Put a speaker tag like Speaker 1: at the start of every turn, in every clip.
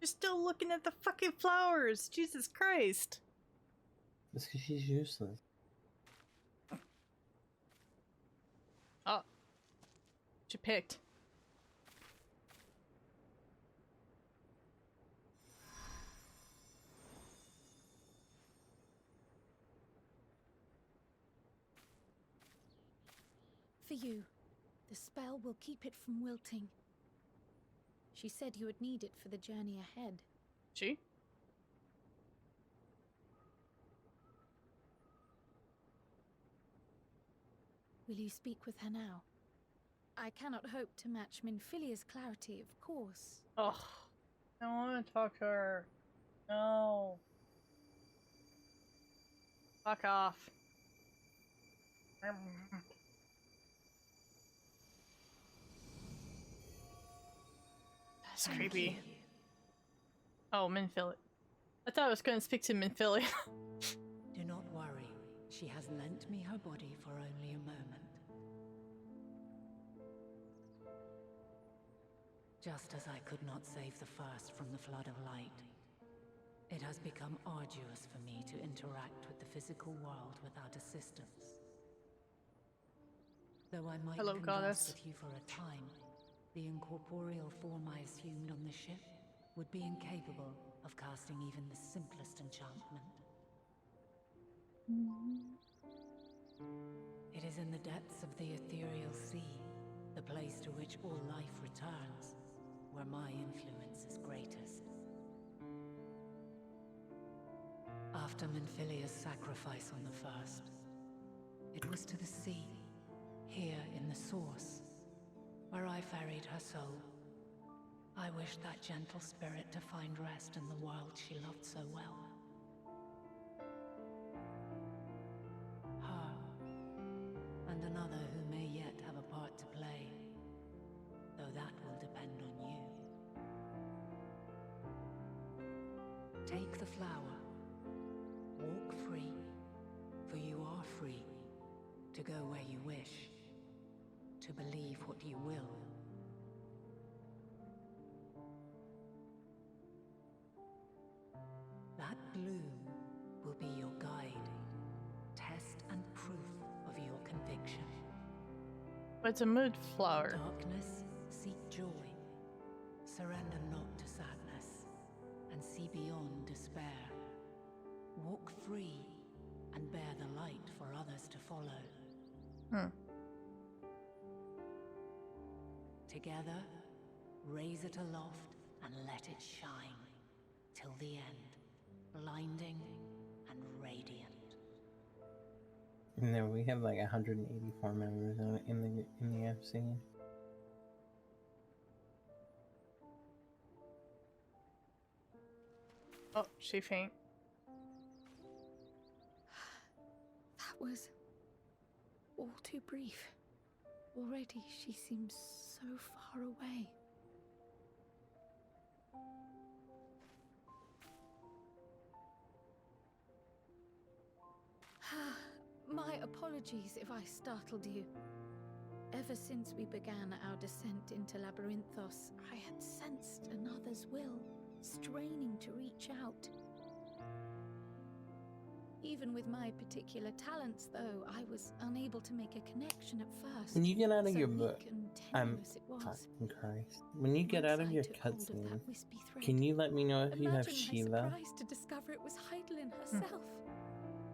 Speaker 1: You're still looking at the fucking flowers. Jesus Christ.
Speaker 2: That's because she's useless.
Speaker 1: Oh. What you picked?
Speaker 3: For you. The spell will keep it from wilting. She said you would need it for the journey ahead.
Speaker 1: She?
Speaker 3: Will you speak with her now? I cannot hope to match Minfilia's clarity, of course.
Speaker 1: Oh. I don't want to talk to her. No. Fuck off. That's creepy. Oh, Minfilia. I thought I was going to speak to Minfilia.
Speaker 4: Do not worry. She has lent me her body for only a moment. Just as I could not save the first from the flood of light, it has become arduous for me to interact with the physical world without assistance. Though I might
Speaker 1: Hello,
Speaker 4: converse
Speaker 1: goddess.
Speaker 4: with you for a time, the incorporeal form I assumed on the ship would be incapable of casting even the simplest enchantment. It is in the depths of the ethereal sea, the place to which all life returns, where my influence is greatest. After Minfilia's sacrifice on the first, it was to the sea, here in the source, where I ferried her soul. I wished that gentle spirit to find rest in the world she loved so well. Her, and another who may yet have a part to play, though that will depend on you. Take the flower, walk free, for you are free, to go where you wish, to believe what you will. That bloom will be your guide, test and proof of your conviction.
Speaker 1: It's a mood flower.
Speaker 4: Darkness, seek joy. Surrender not to sadness, and see beyond despair. Walk free, and bear the light for others to follow. Together, raise it aloft and let it shine, till the end, blinding and radiant.
Speaker 2: No, we have like 184 members in the FC.
Speaker 1: Oh, she faint.
Speaker 3: That was all too brief. Already she seems so far away. My apologies if I startled you. Ever since we began our descent into Labyrinthos, I had sensed another's will, straining to reach out. Even with my particular talents, though, I was unable to make a connection at first.
Speaker 2: When you get out of
Speaker 3: So
Speaker 2: your
Speaker 3: weak
Speaker 2: book,
Speaker 3: and tenuous it was.
Speaker 2: fucking Christ. When you get
Speaker 3: Once
Speaker 2: out of
Speaker 3: I
Speaker 2: your
Speaker 3: took hold of that
Speaker 2: cutscene,
Speaker 3: wispy thread,
Speaker 2: can you let me know if you have
Speaker 3: imagine my
Speaker 2: Shiva?
Speaker 3: surprise to discover it was Hydaelyn herself.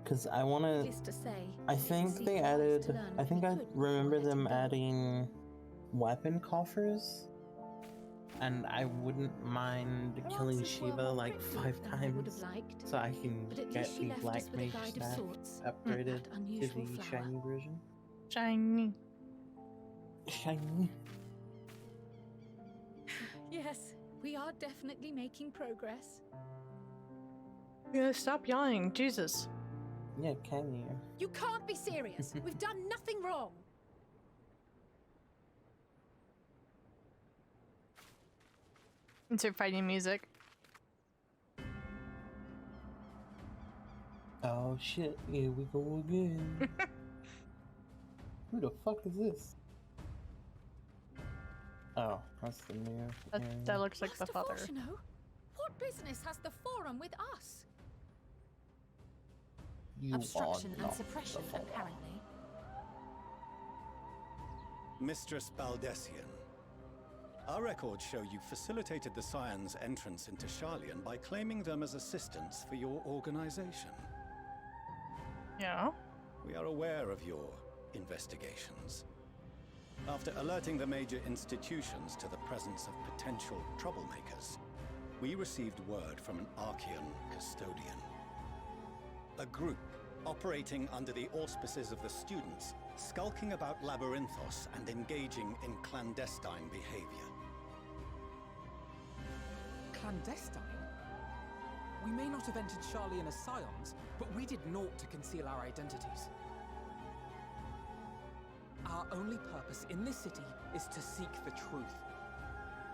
Speaker 2: Because I want to.
Speaker 3: Needless to say,
Speaker 2: I
Speaker 3: it
Speaker 2: think
Speaker 3: seemed
Speaker 2: they
Speaker 3: wise
Speaker 2: added.
Speaker 3: to learn
Speaker 2: I
Speaker 3: what
Speaker 2: think
Speaker 3: we
Speaker 2: I
Speaker 3: could before
Speaker 2: remember them
Speaker 3: letting go.
Speaker 2: adding weapon coffers. And I wouldn't mind killing
Speaker 3: answers were
Speaker 2: Shiva
Speaker 3: more
Speaker 2: like
Speaker 3: cryptic
Speaker 2: 5
Speaker 3: than I would have
Speaker 2: times
Speaker 3: liked,
Speaker 2: so I can
Speaker 3: but at
Speaker 2: get
Speaker 3: least she
Speaker 2: the
Speaker 3: left
Speaker 2: Black
Speaker 3: us with a
Speaker 2: Mage
Speaker 3: guide of
Speaker 2: staff
Speaker 3: sorts.
Speaker 2: upgraded
Speaker 3: That
Speaker 2: to
Speaker 3: unusual
Speaker 2: the
Speaker 3: flower.
Speaker 2: shiny version.
Speaker 1: Shiny.
Speaker 2: Shiny.
Speaker 3: Yes, we are definitely making progress.
Speaker 1: Yeah, stop yawning. Jesus.
Speaker 2: Yeah, can you?
Speaker 3: You can't be serious. We've done nothing wrong.
Speaker 1: Insert fighting music.
Speaker 2: Oh shit, here we go again. Who the fuck is this? Oh, that's the new.
Speaker 1: That looks like the
Speaker 3: Master
Speaker 1: father.
Speaker 3: Fortuno, what business has the Forum with us?
Speaker 2: You
Speaker 5: Obstruction
Speaker 2: are
Speaker 5: and
Speaker 2: not
Speaker 5: suppression,
Speaker 2: the Forum.
Speaker 5: apparently.
Speaker 6: Mistress Baldessian, our records show you facilitated the Scions' entrance into Sharlayan by claiming them as assistants for your organization.
Speaker 1: Yeah.
Speaker 6: We are aware of your investigations. After alerting the major institutions to the presence of potential troublemakers, we received word from an Archean custodian. A group operating under the auspices of the students, skulking about Labyrinthos and engaging in clandestine behavior.
Speaker 7: Clandestine? We may not have entered Sharlayan as Scions, but we did naught to conceal our identities. Our only purpose in this city is to seek the truth.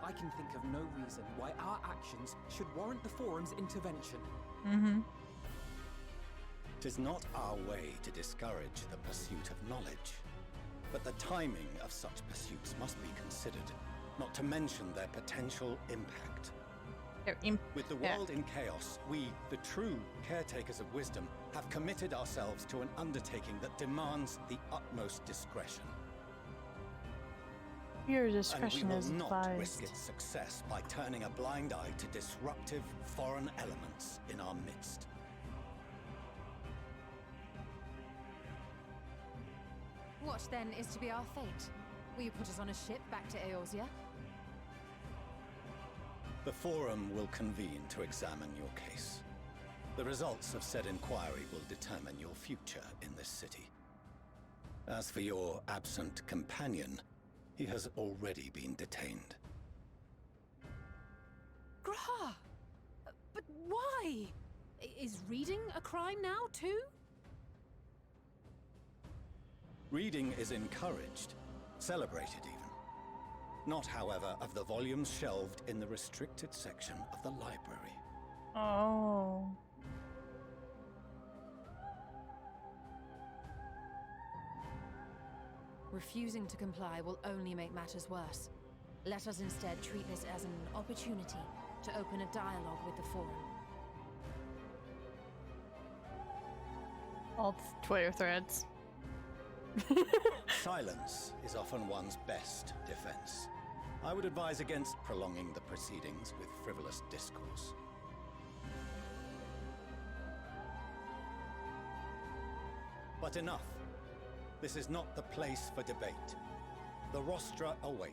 Speaker 7: I can think of no reason why our actions should warrant the Forum's intervention.
Speaker 1: Mm-hmm.
Speaker 6: It is not our way to discourage the pursuit of knowledge, but the timing of such pursuits must be considered, not to mention their potential impact. With the world in chaos, we, the true caretakers of wisdom, have committed ourselves to an undertaking that demands the utmost discretion.
Speaker 1: Your discretion
Speaker 6: and
Speaker 1: is
Speaker 6: we will not
Speaker 1: advised.
Speaker 6: risk its success by turning a blind eye to disruptive foreign elements in our midst.
Speaker 5: What then is to be our fate? Will you put us on a ship back to Eorzea?
Speaker 6: The Forum will convene to examine your case. The results of said inquiry will determine your future in this city. As for your absent companion, he has already been detained.
Speaker 5: Graha! But why? Is reading a crime now, too?
Speaker 6: Reading is encouraged, celebrated even. Not, however, of the volumes shelved in the restricted section of the library.
Speaker 1: Oh.
Speaker 5: Refusing to comply will only make matters worse. Let us instead treat this as an opportunity to open a dialogue with the Forum.
Speaker 1: All Twitter threads.
Speaker 6: Silence is often one's best defense. I would advise against prolonging the proceedings with frivolous discourse. But enough. This is not the place for debate. The rostra await.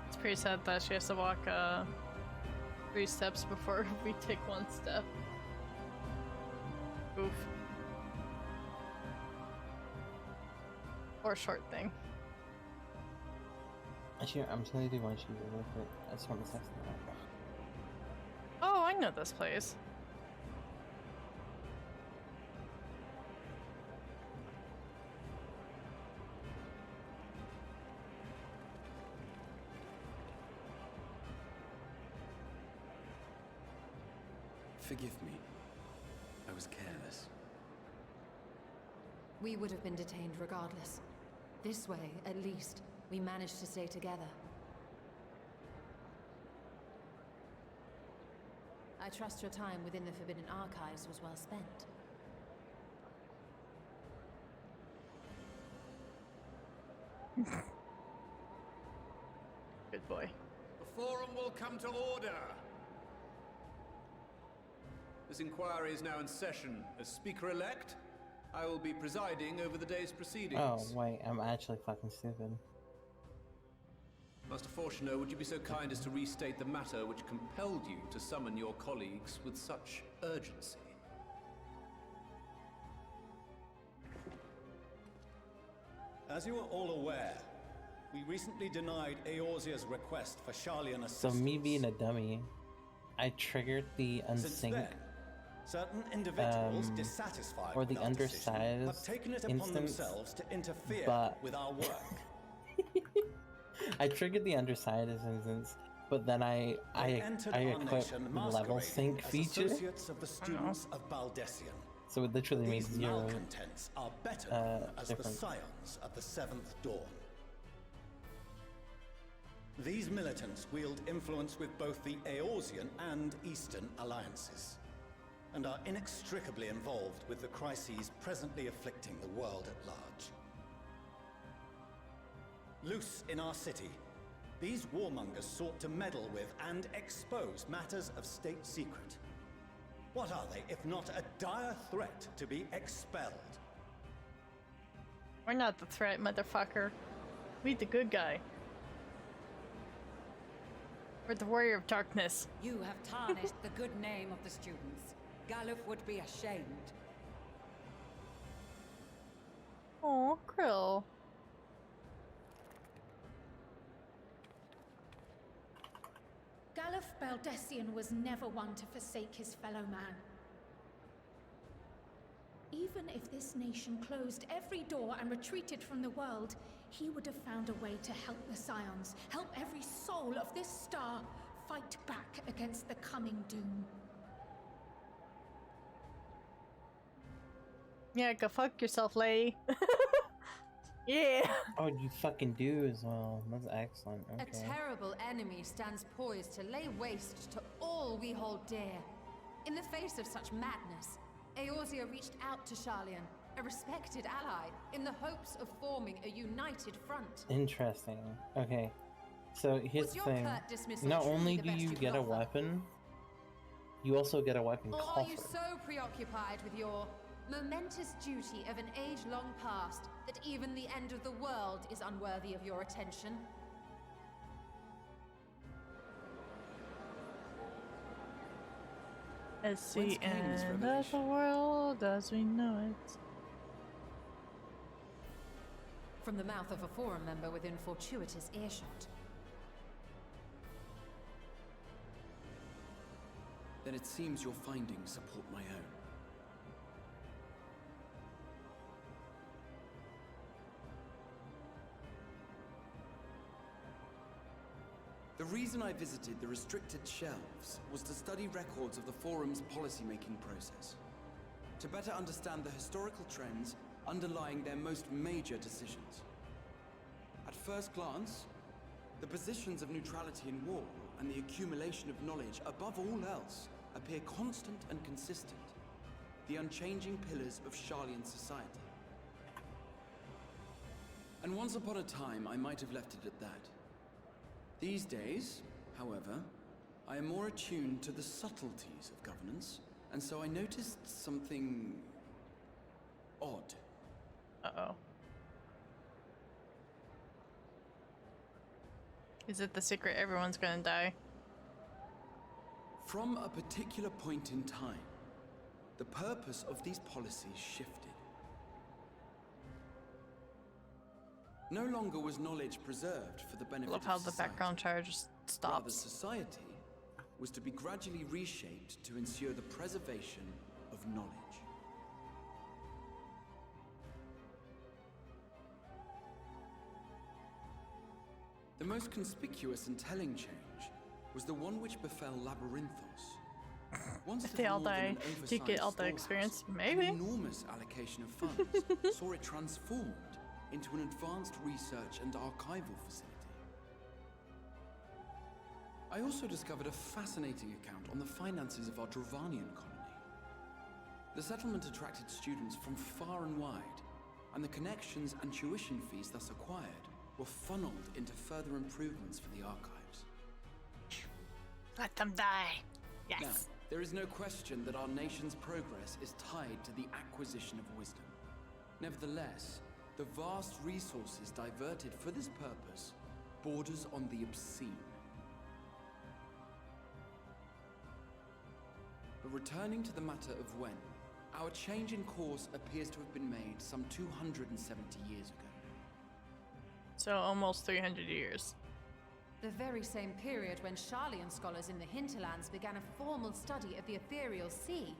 Speaker 1: It's pretty sad that she has to walk 3 steps before we take 1 step. Oof. Or short thing.
Speaker 2: Actually, I'm just gonna do one sheet real quick. I just want to test that out.
Speaker 1: Oh, I know this place.
Speaker 8: Forgive me. I was careless.
Speaker 5: We would have been detained regardless. This way, at least, we managed to stay together. I trust your time within the Forbidden Archives was well spent.
Speaker 1: Good boy.
Speaker 9: The Forum will come to order. This inquiry is now in session. As Speaker-elect, I will be presiding over the day's proceedings.
Speaker 2: Oh, wait, I'm actually fucking stupid.
Speaker 9: Master Fortuner, would you be so kind as to restate the matter which compelled you to summon your colleagues with such urgency?
Speaker 6: As you are all aware, we recently denied Eorzea's request for Sharlayan
Speaker 2: So
Speaker 6: assistance.
Speaker 2: me being a dummy, I triggered the
Speaker 6: Since
Speaker 2: unsync
Speaker 6: then, certain individuals dissatisfied
Speaker 2: or the
Speaker 6: with our decision have
Speaker 2: undersized
Speaker 6: taken it upon
Speaker 2: instance,
Speaker 6: themselves to interfere
Speaker 2: but
Speaker 6: with our work.
Speaker 2: I I triggered the underside instance, but then I
Speaker 6: entered our
Speaker 2: equipped
Speaker 6: nation
Speaker 2: the level
Speaker 6: masquerading
Speaker 2: sync
Speaker 6: as
Speaker 2: feature,
Speaker 6: associates of the students of Baldessian.
Speaker 2: so it literally
Speaker 6: These
Speaker 2: makes 0
Speaker 6: malcontents are better known as the
Speaker 2: difference.
Speaker 6: Scions of the Seventh Dawn. These militants wield influence with both the Eorzean and Eastern alliances, and are inextricably involved with the crises presently afflicting the world at large. Loose in our city, these warmongers sought to meddle with and expose matters of state secret. What are they, if not a dire threat to be expelled?
Speaker 1: We're not the threat, motherfucker. We the good guy. We're the warrior of darkness.
Speaker 10: You have tarnished the good name of the students. Galuf would be ashamed.
Speaker 1: Oh, Krile.
Speaker 3: Galuf Baldessian was never one to forsake his fellow man. Even if this nation closed every door and retreated from the world, he would have found a way to help the Scions, help every soul of this star fight back against the coming doom.
Speaker 1: Yeah, go fuck yourself, lady. Yeah.
Speaker 2: Oh, you fucking do as well. That's excellent.
Speaker 5: A
Speaker 2: Okay.
Speaker 5: terrible enemy stands poised to lay waste to all we hold dear. In the face of such madness, Eorzea reached out to Sharlayan, a respected ally, in the hopes of forming a united front.
Speaker 2: Interesting. Okay. So here's
Speaker 5: Was
Speaker 2: the
Speaker 5: your
Speaker 2: thing.
Speaker 5: curt dismissal
Speaker 2: Not
Speaker 5: truly
Speaker 2: only
Speaker 5: the
Speaker 2: do
Speaker 5: best
Speaker 2: you
Speaker 5: could
Speaker 2: get a
Speaker 5: offer?
Speaker 2: weapon, you also get a weapon
Speaker 5: Or are
Speaker 2: coffer.
Speaker 5: you so preoccupied with your momentous duty of an age long past that even the end of the world is unworthy of your attention?
Speaker 1: It's
Speaker 8: Whence
Speaker 1: the
Speaker 8: came this
Speaker 1: end of the
Speaker 8: revelation?
Speaker 1: world as we know it.
Speaker 5: From the mouth of a forum member within fortuitous earshot.
Speaker 8: Then it seems your findings support my own. The reason I visited the restricted shelves was to study records of the Forum's policymaking process, to better understand the historical trends underlying their most major decisions. At first glance, the positions of neutrality in war and the accumulation of knowledge above all else appear constant and consistent, the unchanging pillars of Sharlayan society. And once upon a time, I might have left it at that. These days, however, I am more attuned to the subtleties of governance, and so I noticed something odd.
Speaker 1: Uh-oh. Is it the secret everyone's gonna die?
Speaker 8: From a particular point in time, the purpose of these policies shifted. No longer was knowledge preserved for the benefit
Speaker 1: Love how
Speaker 8: of
Speaker 1: the
Speaker 8: society.
Speaker 1: background charge just
Speaker 8: Rather,
Speaker 1: stops.
Speaker 8: society was to be gradually reshaped to ensure the preservation of knowledge. The most conspicuous and telling change was the one which befell Labyrinthos. Once
Speaker 1: If they all
Speaker 8: more than
Speaker 1: die,
Speaker 8: an
Speaker 1: do you
Speaker 8: oversized
Speaker 1: get all the
Speaker 8: storehouse,
Speaker 1: experience?
Speaker 8: an
Speaker 1: Maybe.
Speaker 8: enormous allocation of funds saw it transformed into an advanced research and archival facility. I also discovered a fascinating account on the finances of our Dravanian colony. The settlement attracted students from far and wide, and the connections and tuition fees thus acquired were funneled into further improvements for the archives.
Speaker 1: Let them die. Yes.
Speaker 8: Now, there is no question that our nation's progress is tied to the acquisition of wisdom. Nevertheless, the vast resources diverted for this purpose borders on the obscene. But returning to the matter of when, our change in course appears to have been made some 270 years ago.
Speaker 1: So almost 300 years.
Speaker 5: The very same period when Sharlayan scholars in the hinterlands began a formal study of the ethereal sea.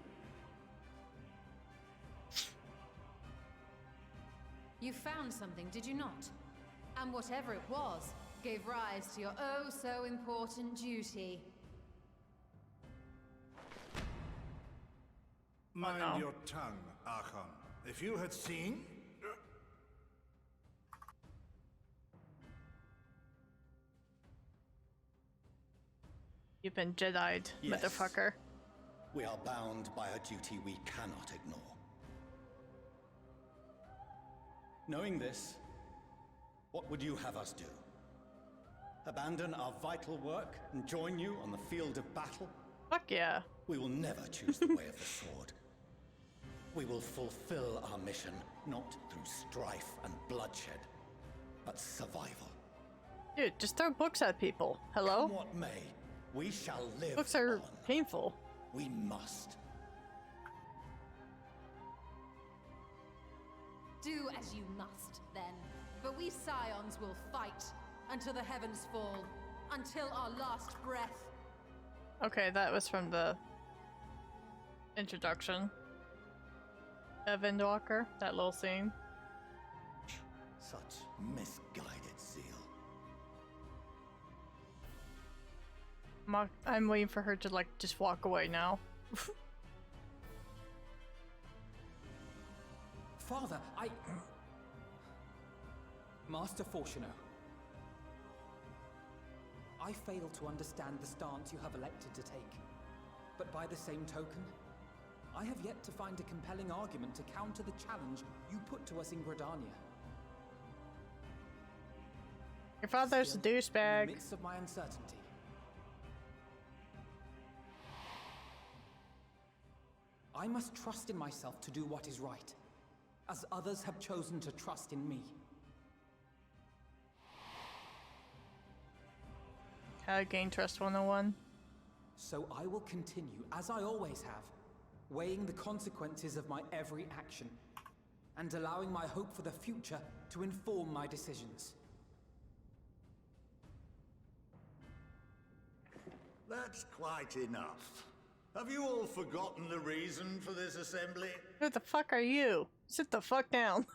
Speaker 5: You found something, did you not? And whatever it was, gave rise to your oh so important duty.
Speaker 11: Mind
Speaker 1: no.
Speaker 11: your tongue, Archon. If you had seen...
Speaker 1: You've been Jedi'd,
Speaker 6: Yes.
Speaker 1: motherfucker.
Speaker 6: We are bound by a duty we cannot ignore. Knowing this, what would you have us do? Abandon our vital work and join you on the field of battle?
Speaker 1: Fuck yeah.
Speaker 6: We will never choose the way of the sword. We will fulfill our mission, not through strife and bloodshed, but survival.
Speaker 1: Dude, just throw books at people. Hello?
Speaker 6: Come what may, we shall live
Speaker 1: Books are
Speaker 6: on.
Speaker 1: painful.
Speaker 6: We must.
Speaker 5: Do as you must, then. But we Scions will fight until the heavens fall, until our last breath.
Speaker 1: Okay, that was from the introduction of Endwalker, that little scene.
Speaker 6: Such misguided zeal.
Speaker 1: I'm waiting for her to, like, just walk away now.
Speaker 7: Father, Master Fortuno. I fail to understand the stance you have elected to take. But by the same token, I have yet to find a compelling argument to counter the challenge you put to us in Gridania.
Speaker 1: Your father's
Speaker 7: Still,
Speaker 1: a douchebag.
Speaker 7: in the midst of my uncertainty, I must trust in myself to do what is right, as others have chosen to trust in me.
Speaker 1: How to gain trust 101.
Speaker 7: So I will continue, as I always have, weighing the consequences of my every action, and allowing my hope for the future to inform my decisions.
Speaker 11: That's quite enough. Have you all forgotten the reason for this assembly?
Speaker 1: Who the fuck are you? Sit the fuck down.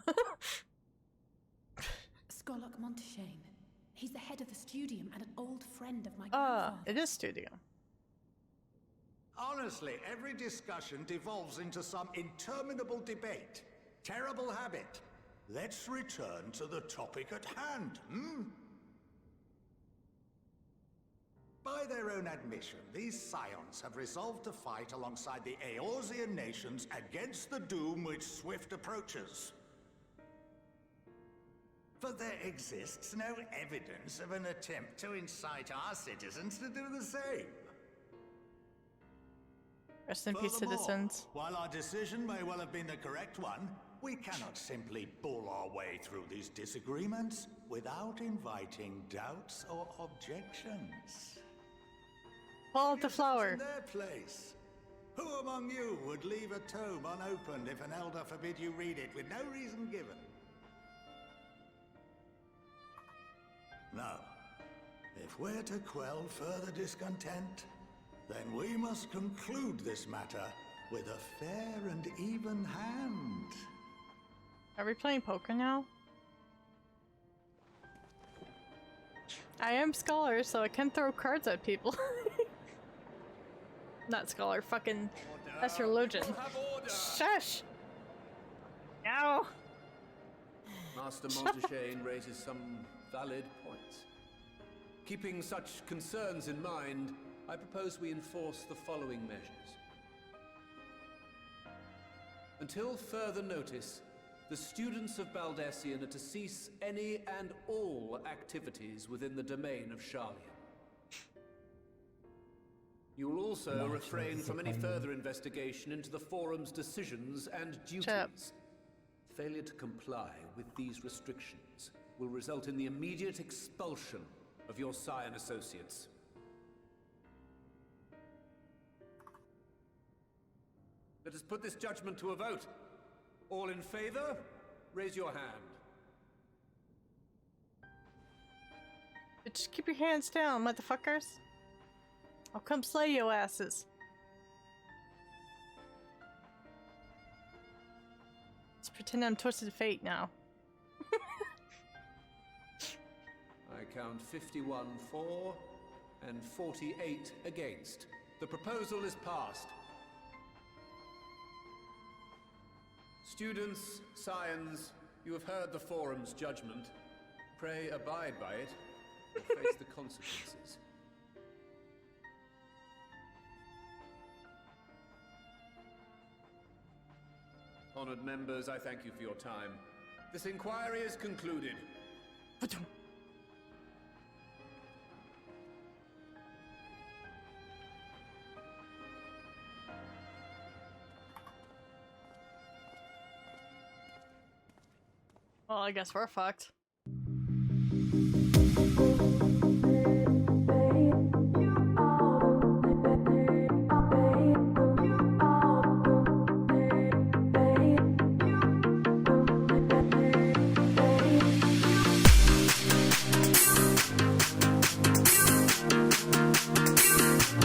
Speaker 3: Skolok Monteshane. He's the head of the studium and an old friend of my
Speaker 1: Ah,
Speaker 3: grandfather.
Speaker 1: it is studio.
Speaker 11: Honestly, every discussion devolves into some interminable debate. Terrible habit. Let's return to the topic at hand, hmm? By their own admission, these Scions have resolved to fight alongside the Eorzean nations against the doom which swift approaches. But there exists no evidence of an attempt to incite our citizens to do the same.
Speaker 1: Rest in peace,
Speaker 11: Furthermore,
Speaker 1: citizens.
Speaker 11: while our decision may well have been the correct one, we cannot simply bull our way through these disagreements without inviting doubts or objections.
Speaker 1: Pull out the flower.
Speaker 11: In their place. Who among you would leave a tome unopened if an elder forbid you read it with no reason given? No. If we're to quell further discontent, then we must conclude this matter with a fair and even hand.
Speaker 1: Are we playing poker now? I am Scholar, so I can throw cards at people. Not Scholar, fucking Astrologian. Shush! No!
Speaker 9: Master Monteshane raises some valid points. Keeping such concerns in mind, I propose we enforce the following measures. Until further notice, the students of Baldesion are to cease any and all activities within the domain of Sharlian. You will also refrain from any further investigation into the Forum's decisions and duties. Failure to comply with these restrictions will result in the immediate expulsion of your Scion associates. Let us put this judgment to a vote. All in favor, raise your hand.
Speaker 1: Just keep your hands down, motherfuckers. I'll come slay your asses. Let's pretend I'm Twisted Fate now.
Speaker 9: I count 51 for and 48 against. The proposal is passed. Students, scions, you have heard the Forum's judgment. Pray abide by it, or face the consequences. Honored members, I thank you for your time. This inquiry is concluded.
Speaker 1: Well, I guess we're fucked.